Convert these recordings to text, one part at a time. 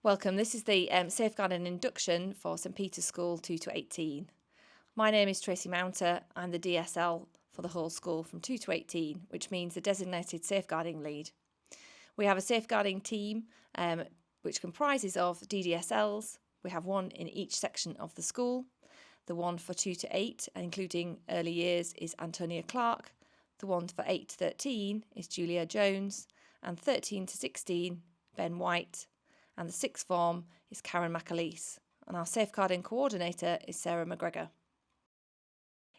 Welcome. This is the Safeguarding Induction for St Peter's School 2 to 18. My name is Tracy Mounter. I'm the DSL for the whole school from 2 to 18, which means the designated safeguarding lead. We have a safeguarding team which comprises of DDSLs. We have one in each section of the school. The one for 2 to 8, including early years, is Antonia Clark. The one for 8 to 13 is Julia Jones. And 13 to 16, Ben White. And the sixth form is Karen McAleese, and our safeguarding coordinator is Sarah McGregor.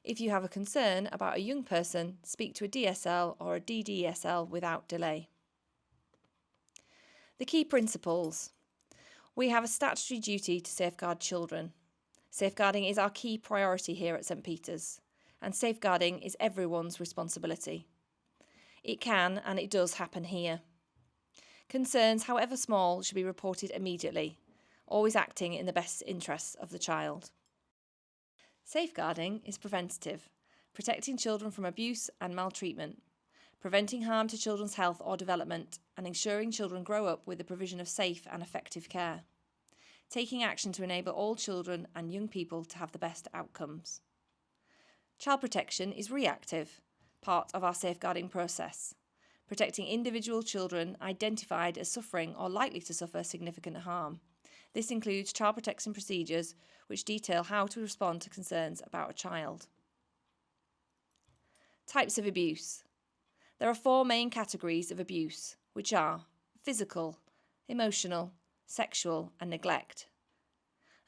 If you have a concern about a young person, speak to a DSL or a DDSL without delay. The key principles. We have a statutory duty to safeguard children. Safeguarding is our key priority here at St Peter's, and safeguarding is everyone's responsibility. It can and it does happen here. Concerns, however small, should be reported immediately, always acting in the best interests of the child. Safeguarding is preventative, protecting children from abuse and maltreatment, preventing harm to children's health or development, and ensuring children grow up with the provision of safe and effective care, taking action to enable all children and young people to have the best outcomes. Child protection is reactive, part of our safeguarding process, protecting individual children identified as suffering or likely to suffer significant harm. This includes child protection procedures which detail how to respond to concerns about a child. Types of abuse. There are 4 main categories of abuse, which are physical, emotional, sexual, and neglect.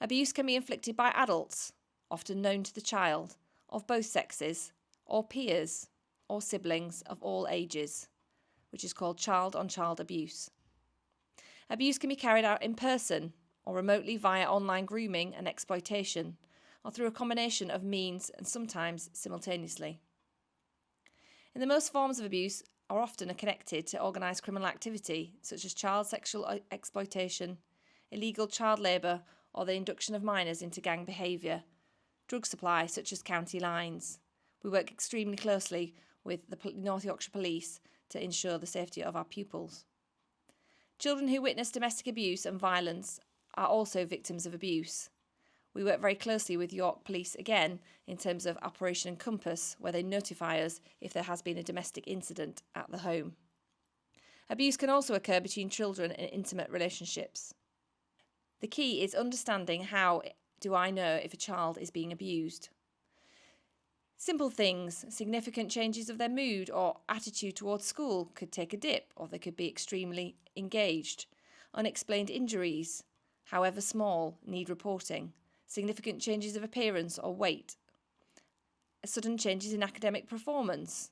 Abuse can be inflicted by adults, often known to the child, of both sexes, or peers, or siblings of all ages, which is called child-on-child abuse. Abuse can be carried out in person or remotely via online grooming and exploitation, or through a combination of means and sometimes simultaneously. In the most forms of abuse are often connected to organised criminal activity, such as child sexual exploitation, illegal child labour, or the induction of minors into gang behaviour, drug supply such as county lines. We work extremely closely with the North Yorkshire Police to ensure the safety of our pupils. Children who witness domestic abuse and violence are also victims of abuse. We work very closely with York Police again in terms of Operation Encompass, where they notify us if there has been a domestic incident at the home. Abuse can also occur between children in intimate relationships. The key is understanding how do I know if a child is being abused. Simple things, significant changes of their mood or attitude towards school could take a dip, or they could be extremely engaged. Unexplained injuries, however small, need reporting. Significant changes of appearance or weight. Sudden changes in academic performance.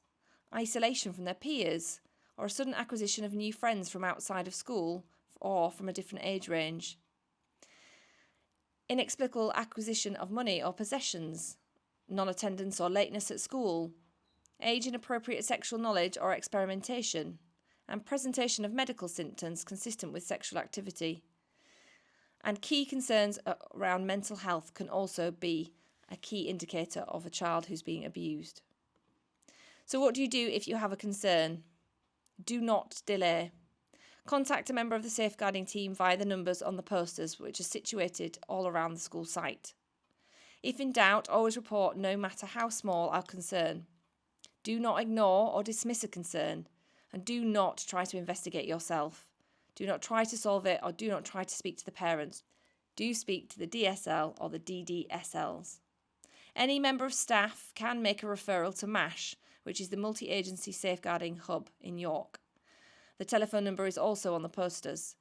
Isolation from their peers, or a sudden acquisition of new friends from outside of school or from a different age range. Inexplicable acquisition of money or possessions. Non-attendance or lateness at school, age-inappropriate sexual knowledge or experimentation, and presentation of medical symptoms consistent with sexual activity. And key concerns around mental health can also be a key indicator of a child who's being abused. So what do you do if you have a concern? Do not delay. Contact a member of the safeguarding team via the numbers on the posters, which are situated all around the school site. If in doubt, always report no matter how small our concern. Do not ignore or dismiss a concern, and do not try to investigate yourself. Do not try to solve it, or do not try to speak to the parents. Do speak to the DSL or the DDSLs. Any member of staff can make a referral to MASH, which is the Multi-Agency Safeguarding Hub in York. The telephone number is also on the posters.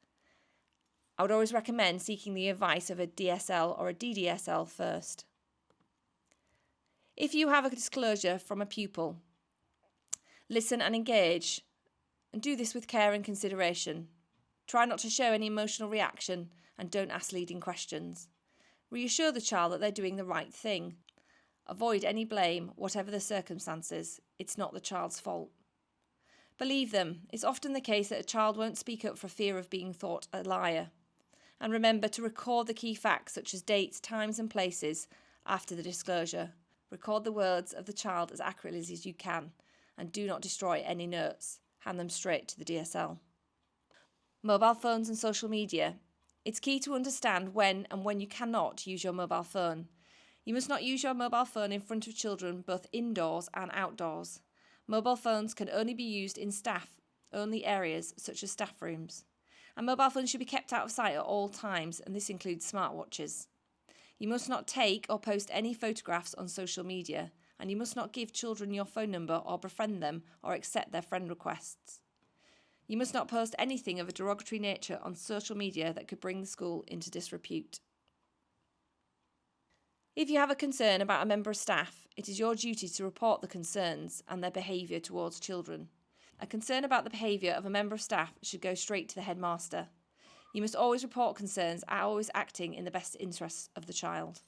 I would always recommend seeking the advice of a DSL or a DDSL first. If you have a disclosure from a pupil, listen and engage, and do this with care and consideration. Try not to show any emotional reaction and don't ask leading questions. Reassure the child that they're doing the right thing. Avoid any blame, whatever the circumstances. It's not the child's fault. Believe them. It's often the case that a child won't speak up for fear of being thought a liar. And remember to record the key facts such as dates, times and places after the disclosure. Record the words of the child as accurately as you can, and do not destroy any notes. Hand them straight to the DSL. Mobile phones and social media. It's key to understand when and when you cannot use your mobile phone. You must not use your mobile phone in front of children both indoors and outdoors. Mobile phones can only be used in staff-only areas such as staff rooms. And mobile phones should be kept out of sight at all times, and this includes smartwatches. You must not take or post any photographs on social media, and you must not give children your phone number or befriend them or accept their friend requests. You must not post anything of a derogatory nature on social media that could bring the school into disrepute. If you have a concern about a member of staff, it is your duty to report the concerns and their behaviour towards children. A concern about the behaviour of a member of staff should go straight to the headmaster. You must always report concerns, always acting in the best interests of the child.